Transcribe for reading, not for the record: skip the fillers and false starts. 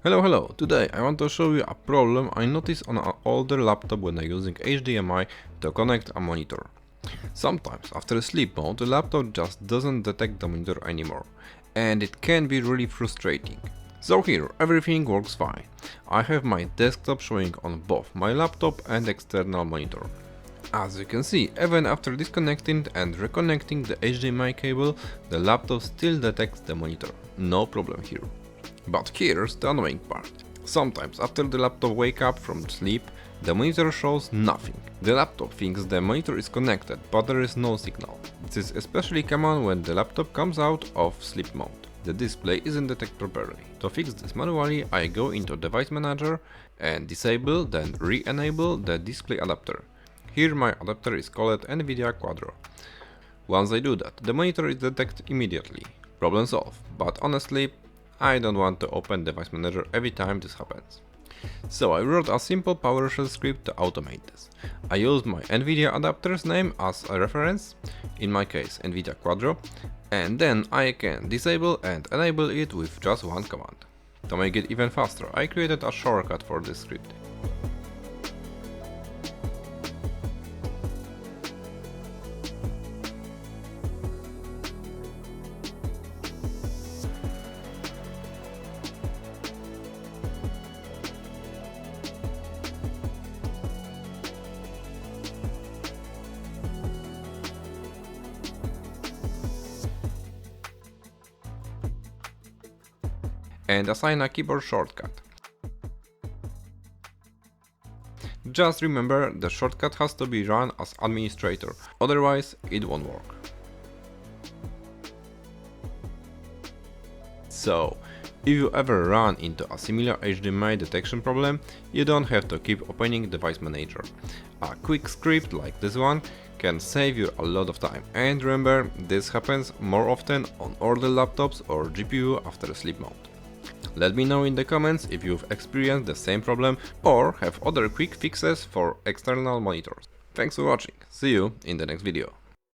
Hello, today I want to show you a problem I noticed on an older laptop when I'm using HDMI to connect a monitor. Sometimes after sleep mode the laptop just doesn't detect the monitor anymore, and it can be really frustrating. So here everything works fine. I have my desktop showing on both my laptop and external monitor. As you can see, even after disconnecting and reconnecting the HDMI cable, the laptop still detects the monitor. No problem here. But here's the annoying part. Sometimes after the laptop wakes up from sleep, the monitor shows nothing. The laptop thinks the monitor is connected, but there is no signal. This is especially common when the laptop comes out of sleep mode. The display isn't detected properly. To fix this manually, I go into Device Manager and disable then re-enable the display adapter. Here my adapter is called NVIDIA Quadro. Once I do that, the monitor is detected immediately. Problem solved, but honestly, I don't want to open Device Manager every time this happens. So I wrote a simple PowerShell script to automate this. I used my NVIDIA adapter's name as a reference, in my case NVIDIA Quadro, and then I can disable and enable it with just one command. To make it even faster, I created a shortcut for this script. And assign a keyboard shortcut. Just remember, the shortcut has to be run as administrator, otherwise it won't work. So, if you ever run into a similar HDMI detection problem, you don't have to keep opening Device Manager. A quick script like this one can save you a lot of time. And remember, this happens more often on older laptops or GPU after sleep mode. Let me know in the comments if you've experienced the same problem or have other quick fixes for external monitors. Thanks for watching, see you in the next video.